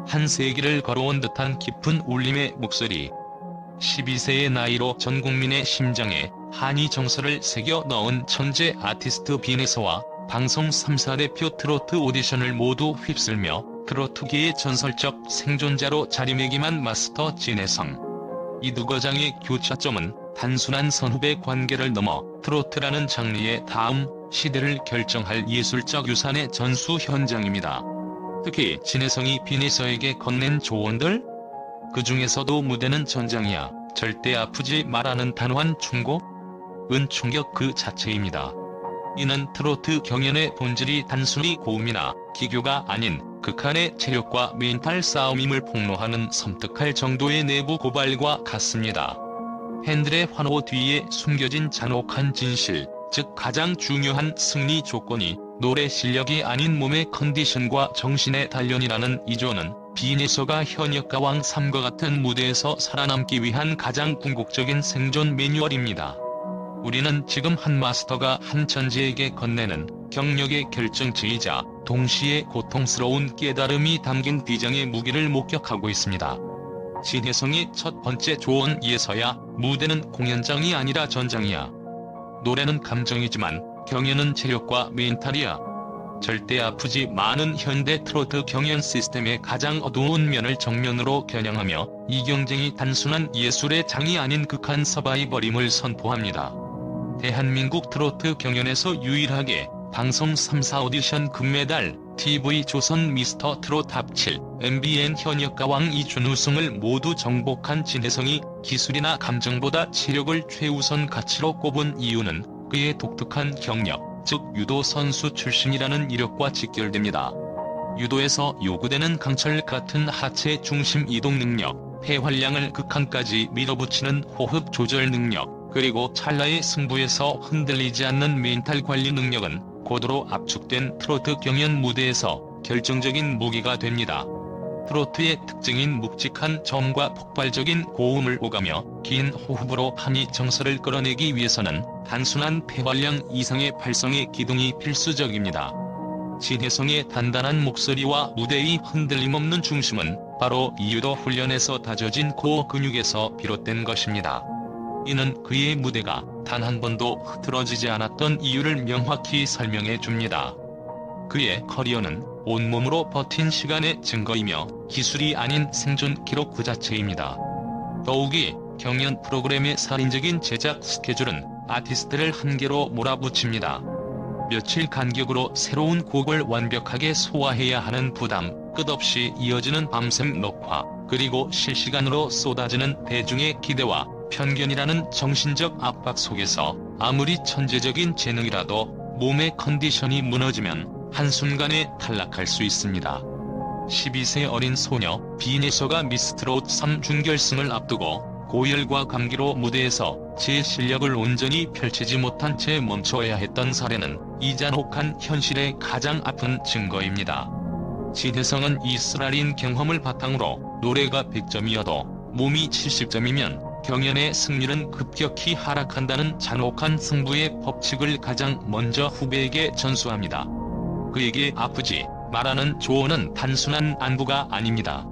한 세기를 걸어온 듯한 깊은 울림의 목소리. 12세의 나이로 전 국민의 심장에 한이 정서를 새겨 넣은 천재 아티스트 빈에서와 방송 3사 대표 트로트 오디션을 모두 휩쓸며 트로트계의 전설적 생존자로 자리매김한 마스터 진혜성. 이 두 거장의 교차점은 단순한 선후배 관계를 넘어 트로트라는 장르의 다음 시대를 결정할 예술적 유산의 전수 현장입니다. 특히 진혜성이 빈에서에게 건넨 조언들? 그 중에서도 무대는 전장이야, 절대 아프지 마라는 단호한 충고? 은 충격 그 자체입니다. 이는 트로트 경연의 본질이 단순히 고음이나 기교가 아닌 극한의 체력과 멘탈 싸움임을 폭로하는 섬뜩할 정도의 내부 고발과 같습니다. 팬들의 환호 뒤에 숨겨진 잔혹한 진실, 즉 가장 중요한 승리 조건이 노래 실력이 아닌 몸의 컨디션과 정신의 단련이라는 이조는 빈에서가 현역가왕 3과 같은 무대에서 살아남기 위한 가장 궁극적인 생존 매뉴얼입니다. 우리는 지금 한 마스터가 한 천재에게 건네는 경력의 결정체이자 동시에 고통스러운 깨달음이 담긴 비장의 무기를 목격하고 있습니다. 진혜성의 첫 번째 조언에서야 무대는 공연장이 아니라 전장이야. 노래는 감정이지만 경연은 체력과 멘탈이야. 절대 아프지 마는 현대 트로트 경연 시스템의 가장 어두운 면을 정면으로 겨냥하며 이 경쟁이 단순한 예술의 장이 아닌 극한 서바이벌임을 선포합니다. 대한민국 트로트 경연에서 유일하게 방송 3사 오디션 금메달, TV조선 미스터 트롯 탑7, MBN 현역가왕 2준 우승을 모두 정복한 진혜성이 기술이나 감정보다 체력을 최우선 가치로 꼽은 이유는 그의 독특한 경력, 즉 유도 선수 출신이라는 이력과 직결됩니다. 유도에서 요구되는 강철 같은 하체 중심 이동 능력, 폐활량을 극한까지 밀어붙이는 호흡 조절 능력, 그리고 찰나의 승부에서 흔들리지 않는 멘탈 관리 능력은 고도로 압축된 트로트 경연 무대에서 결정적인 무기가 됩니다. 트로트의 특징인 묵직한 저음과 폭발적인 고음을 오가며 긴 호흡으로 한이 정서를 끌어내기 위해서는 단순한 폐활량 이상의 발성의 기둥이 필수적입니다. 진혜성의 단단한 목소리와 무대의 흔들림 없는 중심은 바로 이 유도 훈련에서 다져진 코어 근육에서 비롯된 것입니다. 이는 그의 무대가 단 한 번도 흐트러지지 않았던 이유를 명확히 설명해 줍니다. 그의 커리어는 온몸으로 버틴 시간의 증거이며 기술이 아닌 생존 기록 그 자체입니다. 더욱이 경연 프로그램의 살인적인 제작 스케줄은 아티스트를 한계로 몰아붙입니다. 며칠 간격으로 새로운 곡을 완벽하게 소화해야 하는 부담, 끝없이 이어지는 밤샘 녹화, 그리고 실시간으로 쏟아지는 대중의 기대와 편견이라는 정신적 압박 속에서 아무리 천재적인 재능이라도 몸의 컨디션이 무너지면 한순간에 탈락할 수 있습니다. 12세 어린 소녀 빈에서가 미스트롯 3 준결승을 앞두고 고열과 감기로 무대에서 제 실력을 온전히 펼치지 못한 채 멈춰야 했던 사례는 이 잔혹한 현실의 가장 아픈 증거입니다. 진혜성은 이 쓰라린 경험을 바탕으로 노래가 100점이어도 몸이 70점이면 경연의 승률은 급격히 하락한다는 잔혹한 승부의 법칙을 가장 먼저 후배에게 전수합니다. 그에게 아프지 마라는 조언은 단순한 안부가 아닙니다.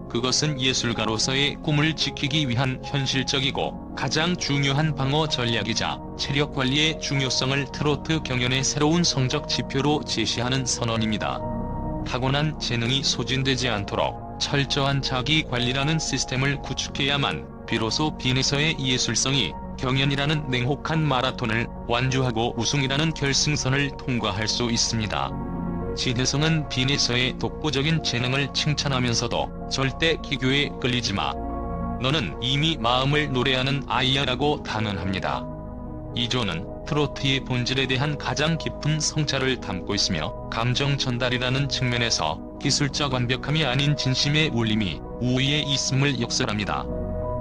그것은 예술가로서의 꿈을 지키기 위한 현실적이고 가장 중요한 방어 전략이자 체력 관리의 중요성을 트로트 경연의 새로운 성적 지표로 제시하는 선언입니다. 타고난 재능이 소진되지 않도록 철저한 자기 관리라는 시스템을 구축해야만 비로소 빈에서의 예술성이 경연이라는 냉혹한 마라톤을 완주하고 우승이라는 결승선을 통과할 수 있습니다. 진혜성은 빈에서의 독보적인 재능을 칭찬하면서도 절대 기교에 끌리지 마. 너는 이미 마음을 노래하는 아이야라고 단언합니다. 이조는 트로트의 본질에 대한 가장 깊은 성찰을 담고 있으며 감정 전달이라는 측면에서 기술적 완벽함이 아닌 진심의 울림이 우위에 있음을 역설합니다.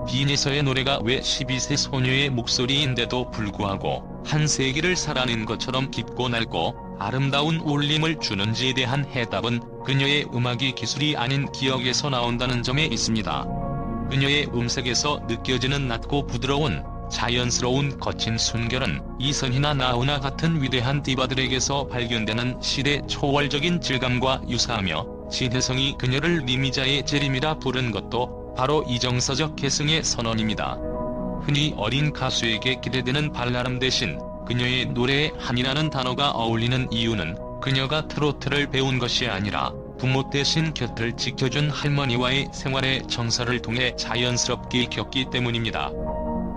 빈에서의 노래가 왜 12세 소녀의 목소리인데도 불구하고 한 세기를 살아낸 것처럼 깊고 넓고 아름다운 울림을 주는지에 대한 해답은 그녀의 음악이 기술이 아닌 기억에서 나온다는 점에 있습니다. 그녀의 음색에서 느껴지는 낮고 부드러운 자연스러운 거친 순결은 이선희나 나훈아 같은 위대한 디바들에게서 발견되는 시대 초월적인 질감과 유사하며 진혜성이 그녀를 리미자의 재림이라 부른 것도 바로 이 정서적 계승의 선언입니다. 흔히 어린 가수에게 기대되는 발랄함 대신 그녀의 노래에 한이라는 단어가 어울리는 이유는 그녀가 트로트를 배운 것이 아니라 부모 대신 곁을 지켜준 할머니와의 생활의 정서를 통해 자연스럽게 겪기 때문입니다.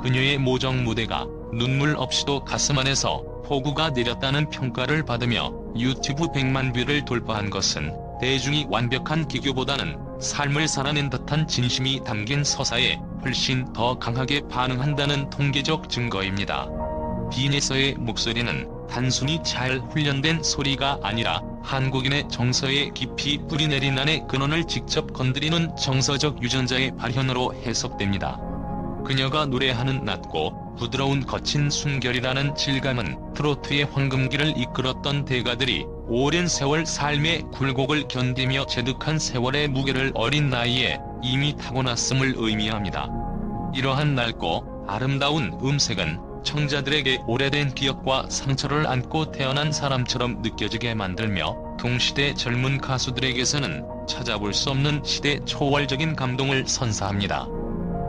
그녀의 모정 무대가 눈물 없이도 가슴 안에서 폭우가 내렸다는 평가를 받으며 유튜브 100만 뷰를 돌파한 것은 대중이 완벽한 기교보다는 삶을 살아낸 듯한 진심이 담긴 서사에 훨씬 더 강하게 반응한다는 통계적 증거입니다. 빈에서의 목소리는 단순히 잘 훈련된 소리가 아니라 한국인의 정서에 깊이 뿌리내린 안의 근원을 직접 건드리는 정서적 유전자의 발현으로 해석됩니다. 그녀가 노래하는 낮고 부드러운 거친 순결이라는 질감은 트로트의 황금기를 이끌었던 대가들이 오랜 세월 삶의 굴곡을 견디며 체득한 세월의 무게를 어린 나이에 이미 타고났음을 의미합니다. 이러한 낡고 아름다운 음색은 청자들에게 오래된 기억과 상처를 안고 태어난 사람처럼 느껴지게 만들며 동시대 젊은 가수들에게서는 찾아볼 수 없는 시대 초월적인 감동을 선사합니다.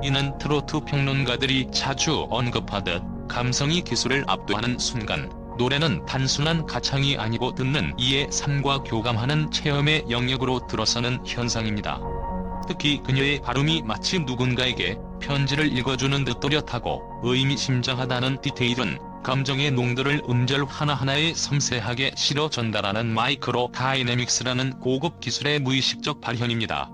이는 트로트 평론가들이 자주 언급하듯 감성이 기술을 압도하는 순간 노래는 단순한 가창이 아니고 듣는 이의 삶과 교감하는 체험의 영역으로 들어서는 현상입니다. 특히 그녀의 발음이 마치 누군가에게 편지를 읽어주는 듯 또렷하고 의미심장하다는 디테일은 감정의 농도를 음절 하나하나에 섬세하게 실어 전달하는 마이크로 다이내믹스라는 고급 기술의 무의식적 발현입니다.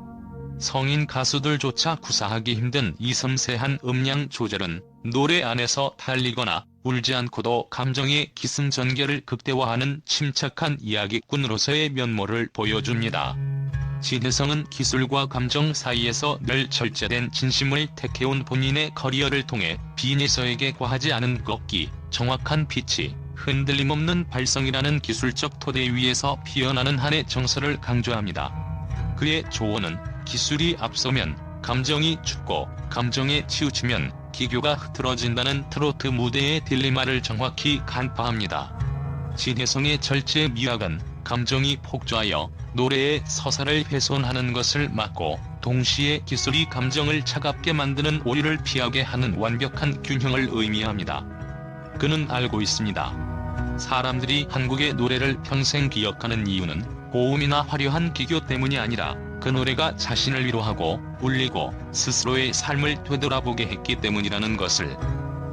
성인 가수들조차 구사하기 힘든 이 섬세한 음량 조절은 노래 안에서 달리거나 울지 않고도 감정의 기승전결을 극대화하는 침착한 이야기꾼으로서의 면모를 보여줍니다. 진혜성은 기술과 감정 사이에서 늘 절제된 진심을 택해온 본인의 커리어를 통해 빈에서에게 과하지 않은 걷기, 정확한 피치, 흔들림 없는 발성이라는 기술적 토대 위에서 피어나는 한의 정서를 강조합니다. 그의 조언은 기술이 앞서면 감정이 죽고 감정에 치우치면 기교가 흐트러진다는 트로트 무대의 딜레마를 정확히 간파합니다. 진혜성의 절제 미학은 감정이 폭주하여 노래의 서사를 훼손하는 것을 막고 동시에 기술이 감정을 차갑게 만드는 오류를 피하게 하는 완벽한 균형을 의미합니다. 그는 알고 있습니다. 사람들이 한국의 노래를 평생 기억하는 이유는 고음이나 화려한 기교 때문이 아니라 그 노래가 자신을 위로하고 울리고 스스로의 삶을 되돌아보게 했기 때문이라는 것을.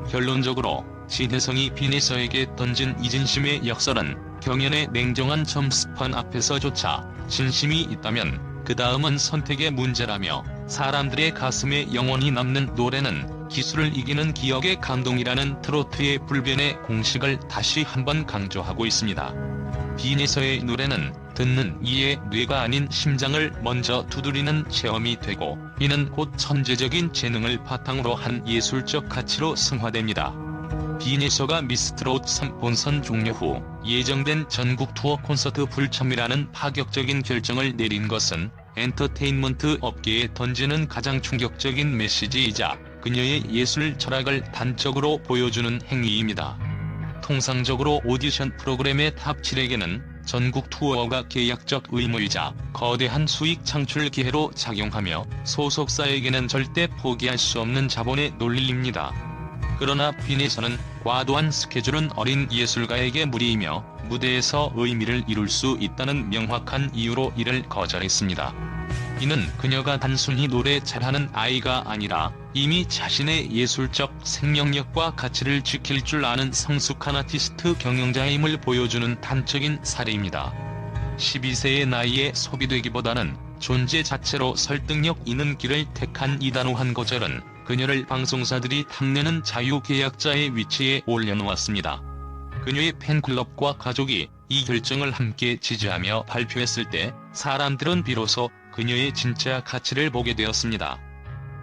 결론적으로 진혜성이 빈에서에게 던진 이 진심의 역설은 경연의 냉정한 점수판 앞에서조차 진심이 있다면 그 다음은 선택의 문제라며 사람들의 가슴에 영원히 남는 노래는 기술을 이기는 기억의 감동이라는 트로트의 불변의 공식을 다시 한번 강조하고 있습니다. 빈에서의 노래는 듣는 이의 뇌가 아닌 심장을 먼저 두드리는 체험이 되고 이는 곧 천재적인 재능을 바탕으로 한 예술적 가치로 승화됩니다. 빈에서가 미스트롯 3 본선 종료 후 예정된 전국 투어 콘서트 불참이라는 파격적인 결정을 내린 것은 엔터테인먼트 업계에 던지는 가장 충격적인 메시지이자 그녀의 예술 철학을 단적으로 보여주는 행위입니다. 통상적으로 오디션 프로그램의 탑 7에게는 전국 투어가 계약적 의무이자 거대한 수익 창출 기회로 작용하며 소속사에게는 절대 포기할 수 없는 자본의 논리입니다. 그러나 빈에서는 과도한 스케줄은 어린 예술가에게 무리이며 무대에서 의미를 이룰 수 있다는 명확한 이유로 이를 거절했습니다. 이는 그녀가 단순히 노래 잘하는 아이가 아니라 이미 자신의 예술적 생명력과 가치를 지킬 줄 아는 성숙한 아티스트 경영자임을 보여주는 단적인 사례입니다. 12세의 나이에 소비되기보다는 존재 자체로 설득력 있는 길을 택한 이 단호한 거절은 그녀를 방송사들이 탐내는 자유계약자의 위치에 올려놓았습니다. 그녀의 팬클럽과 가족이 이 결정을 함께 지지하며 발표했을 때 사람들은 비로소 그녀의 진짜 가치를 보게 되었습니다.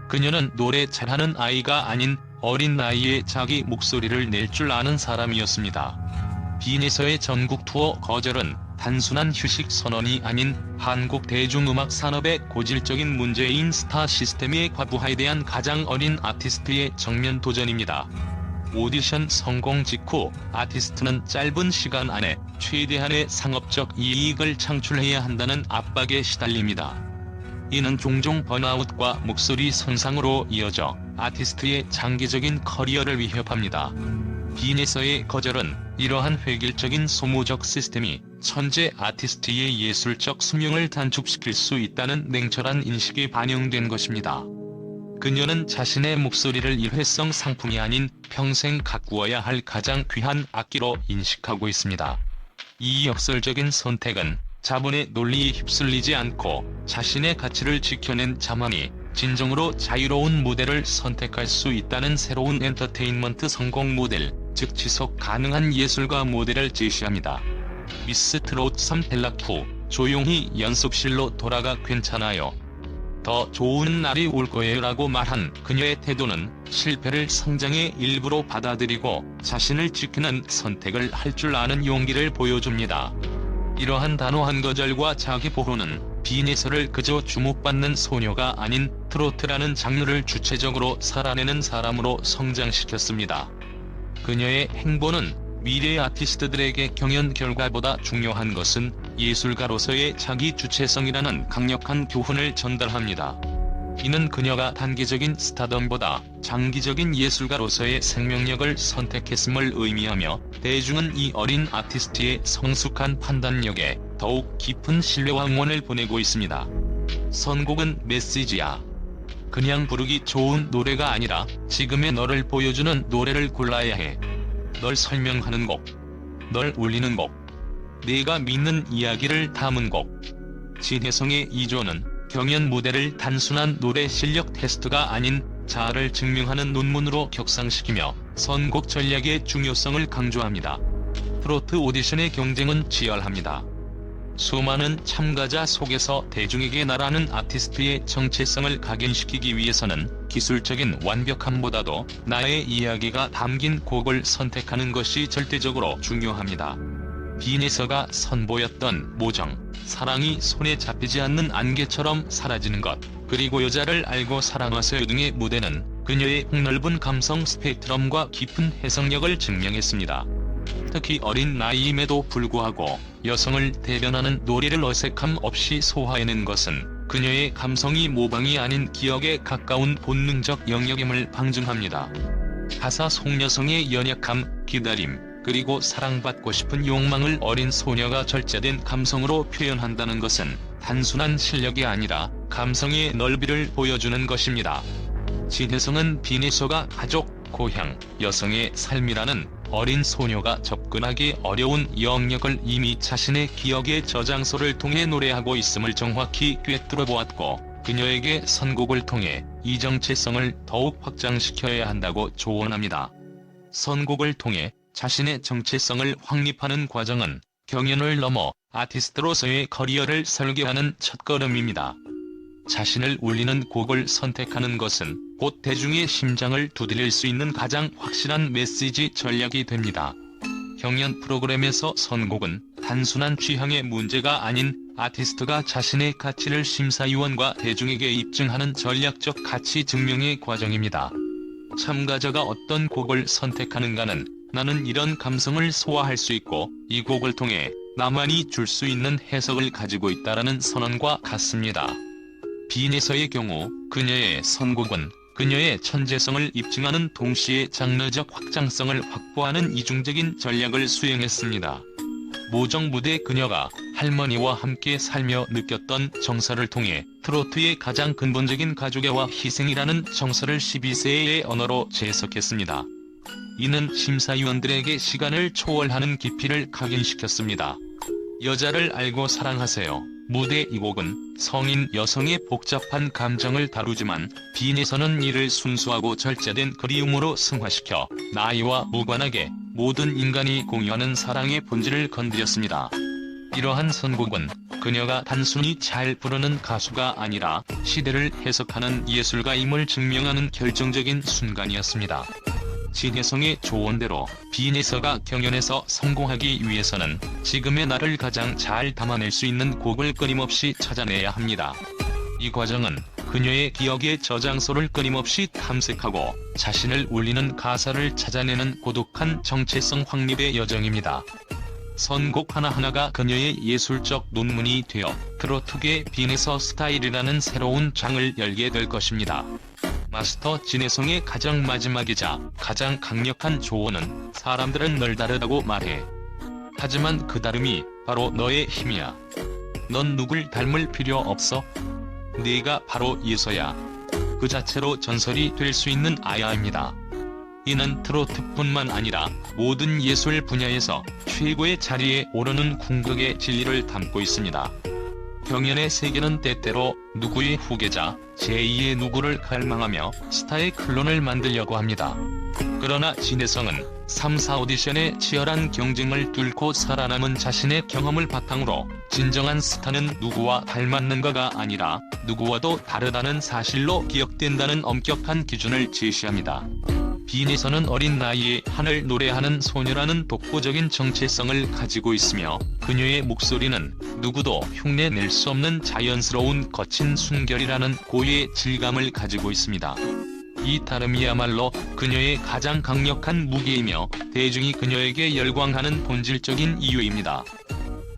그녀는 노래 잘하는 아이가 아닌 어린 나이에 자기 목소리를 낼 줄 아는 사람이었습니다. 빈에서의 전국 투어 거절은 단순한 휴식 선언이 아닌 한국 대중음악 산업의 고질적인 문제인 스타 시스템의 과부하에 대한 가장 어린 아티스트의 정면 도전입니다. 오디션 성공 직후 아티스트는 짧은 시간 안에 최대한의 상업적 이익을 창출해야 한다는 압박에 시달립니다. 이는 종종 번아웃과 목소리 손상으로 이어져 아티스트의 장기적인 커리어를 위협합니다. 빈에서의 거절은 이러한 획일적인 소모적 시스템이 천재 아티스트의 예술적 수명을 단축시킬 수 있다는 냉철한 인식이 반영된 것입니다. 그녀는 자신의 목소리를 일회성 상품이 아닌 평생 가꾸어야 할 가장 귀한 악기로 인식하고 있습니다. 이 역설적인 선택은 자본의 논리에 휩쓸리지 않고 자신의 가치를 지켜낸 자만이 진정으로 자유로운 무대를 선택할 수 있다는 새로운 엔터테인먼트 성공 모델, 즉 지속 가능한 예술가 모델을 제시합니다. 미스 트롯 3 탈락 후 조용히 연습실로 돌아가 괜찮아요. 더 좋은 날이 올 거예요 라고 말한 그녀의 태도는 실패를 성장의 일부로 받아들이고 자신을 지키는 선택을 할 줄 아는 용기를 보여줍니다. 이러한 단호한 거절과 자기보호는 빈에서를 그저 주목받는 소녀가 아닌 트로트라는 장르를 주체적으로 살아내는 사람으로 성장시켰습니다. 그녀의 행보는 미래 아티스트들에게 경연 결과보다 중요한 것은 예술가로서의 자기 주체성이라는 강력한 교훈을 전달합니다. 이는 그녀가 단기적인 스타덤보다 장기적인 예술가로서의 생명력을 선택했음을 의미하며 대중은 이 어린 아티스트의 성숙한 판단력에 더욱 깊은 신뢰와 응원을 보내고 있습니다. 선곡은 메시지야. 그냥 부르기 좋은 노래가 아니라 지금의 너를 보여주는 노래를 골라야 해. 널 설명하는 곡, 널 울리는 곡, 내가 믿는 이야기를 담은 곡. 진혜성의 2조는 경연 무대를 단순한 노래 실력 테스트가 아닌 자아를 증명하는 논문으로 격상시키며 선곡 전략의 중요성을 강조합니다. 트로트 오디션의 경쟁은 치열합니다. 수많은 참가자 속에서 대중에게 나라는 아티스트의 정체성을 각인시키기 위해서는 기술적인 완벽함보다도 나의 이야기가 담긴 곡을 선택하는 것이 절대적으로 중요합니다. 빈에서가 선보였던 모정, 사랑이 손에 잡히지 않는 안개처럼 사라지는 것, 그리고 여자를 알고 사랑하세요 등의 무대는 그녀의 폭넓은 감성 스펙트럼과 깊은 해석력을 증명했습니다. 특히 어린 나이임에도 불구하고 여성을 대변하는 노래를 어색함 없이 소화해낸 것은 그녀의 감성이 모방이 아닌 기억에 가까운 본능적 영역임을 방증합니다. 가사 속 여성의 연약함, 기다림, 그리고 사랑받고 싶은 욕망을 어린 소녀가 절제된 감성으로 표현한다는 것은 단순한 실력이 아니라 감성의 넓이를 보여주는 것입니다. 진혜성은 빈에서가 가족, 고향, 여성의 삶이라는 어린 소녀가 접근하기 어려운 영역을 이미 자신의 기억의 저장소를 통해 노래하고 있음을 정확히 꿰뚫어 보았고, 그녀에게 선곡을 통해 이 정체성을 더욱 확장시켜야 한다고 조언합니다. 선곡을 통해 자신의 정체성을 확립하는 과정은 경연을 넘어 아티스트로서의 커리어를 설계하는 첫걸음입니다. 자신을 울리는 곡을 선택하는 것은 곧 대중의 심장을 두드릴 수 있는 가장 확실한 메시지 전략이 됩니다. 경연 프로그램에서 선곡은 단순한 취향의 문제가 아닌 아티스트가 자신의 가치를 심사위원과 대중에게 입증하는 전략적 가치 증명의 과정입니다. 참가자가 어떤 곡을 선택하는가는 나는 이런 감성을 소화할 수 있고 이 곡을 통해 나만이 줄 수 있는 해석을 가지고 있다라는 선언과 같습니다. 빈에서의 경우 그녀의 선곡은 그녀의 천재성을 입증하는 동시에 장르적 확장성을 확보하는 이중적인 전략을 수행했습니다. 모정 무대 그녀가 할머니와 함께 살며 느꼈던 정서를 통해 트로트의 가장 근본적인 가족애와 희생이라는 정서를 12세의 언어로 재해석했습니다. 이는 심사위원들에게 시간을 초월하는 깊이를 각인시켰습니다. 여자를 알고 사랑하세요. 무대 이 곡은 성인 여성의 복잡한 감정을 다루지만 빈에서는 이를 순수하고 절제된 그리움으로 승화시켜 나이와 무관하게 모든 인간이 공유하는 사랑의 본질을 건드렸습니다. 이러한 선곡은 그녀가 단순히 잘 부르는 가수가 아니라 시대를 해석하는 예술가임을 증명하는 결정적인 순간이었습니다. 진혜성의 조언대로 빈에서가 경연에서 성공하기 위해서는 지금의 나를 가장 잘 담아낼 수 있는 곡을 끊임없이 찾아내야 합니다. 이 과정은 그녀의 기억의 저장소를 끊임없이 탐색하고 자신을 울리는 가사를 찾아내는 고독한 정체성 확립의 여정입니다. 선곡 하나하나가 그녀의 예술적 논문이 되어 트로트계 빈에서 스타일이라는 새로운 장을 열게 될 것입니다. 마스터 진혜성의 가장 마지막이자 가장 강력한 조언은 사람들은 널 다르다고 말해. 하지만 그 다름이 바로 너의 힘이야. 넌 누굴 닮을 필요 없어. 네가 바로 예서야. 그 자체로 전설이 될 수 있는 아야입니다. 이는 트로트뿐만 아니라 모든 예술 분야에서 최고의 자리에 오르는 궁극의 진리를 담고 있습니다. 경연의 세계는 때때로 누구의 후계자, 제2의 누구를 갈망하며 스타의 클론을 만들려고 합니다. 그러나 진혜성은 3사 오디션의 치열한 경쟁을 뚫고 살아남은 자신의 경험을 바탕으로 진정한 스타는 누구와 닮았는가가 아니라 누구와도 다르다는 사실로 기억된다는 엄격한 기준을 제시합니다. 빈에서는 어린 나이에 하늘 노래하는 소녀라는 독보적인 정체성을 가지고 있으며 그녀의 목소리는 누구도 흉내낼 수 없는 자연스러운 거친 순결이라는 고유의 질감을 가지고 있습니다. 이 다름이야말로 그녀의 가장 강력한 무기이며 대중이 그녀에게 열광하는 본질적인 이유입니다.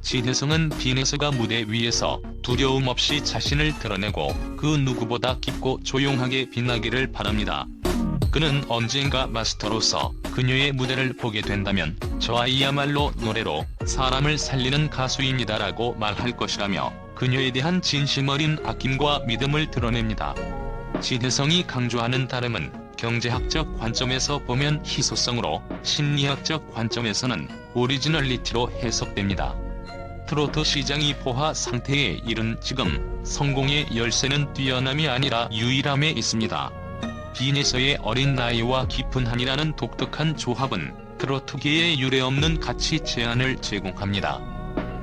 진혜성은 빈에서가 무대 위에서 두려움 없이 자신을 드러내고 그 누구보다 깊고 조용하게 빛나기를 바랍니다. 그는 언젠가 마스터로서 그녀의 무대를 보게 된다면 저 아이야말로 노래로 사람을 살리는 가수입니다라고 말할 것이라며 그녀에 대한 진심 어린 아낌과 믿음을 드러냅니다. 진혜성이 강조하는 다름은 경제학적 관점에서 보면 희소성으로 심리학적 관점에서는 오리지널리티로 해석됩니다. 트로트 시장이 포화 상태에 이른 지금 성공의 열쇠는 뛰어남이 아니라 유일함에 있습니다. 빈에서의 어린 나이와 깊은 한이라는 독특한 조합은 트로트계에 유례없는 가치 제안을 제공합니다.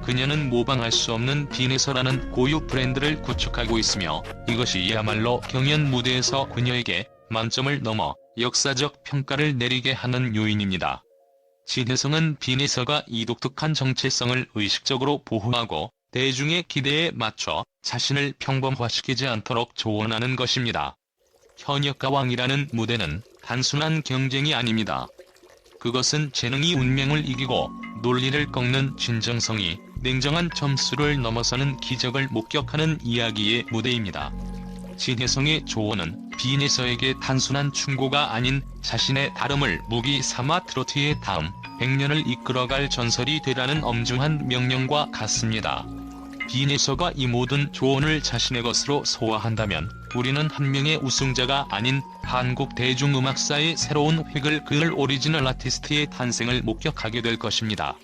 그녀는 모방할 수 없는 빈에서라는 고유 브랜드를 구축하고 있으며 이것이야말로 경연 무대에서 그녀에게 만점을 넘어 역사적 평가를 내리게 하는 요인입니다. 진혜성은 빈에서가 이 독특한 정체성을 의식적으로 보호하고 대중의 기대에 맞춰 자신을 평범화시키지 않도록 조언하는 것입니다. 현역가왕이라는 무대는 단순한 경쟁이 아닙니다. 그것은 재능이 운명을 이기고 논리를 꺾는 진정성이 냉정한 점수를 넘어서는 기적을 목격하는 이야기의 무대입니다. 진혜성의 조언은 빈에서에게 단순한 충고가 아닌 자신의 다름을 무기 삼아 트로트의 다음 100년을 이끌어갈 전설이 되라는 엄중한 명령과 같습니다. 빈에서가 이 모든 조언을 자신의 것으로 소화한다면 우리는 한 명의 우승자가 아닌 한국 대중음악사의 새로운 획을 그을 오리지널 아티스트의 탄생을 목격하게 될 것입니다.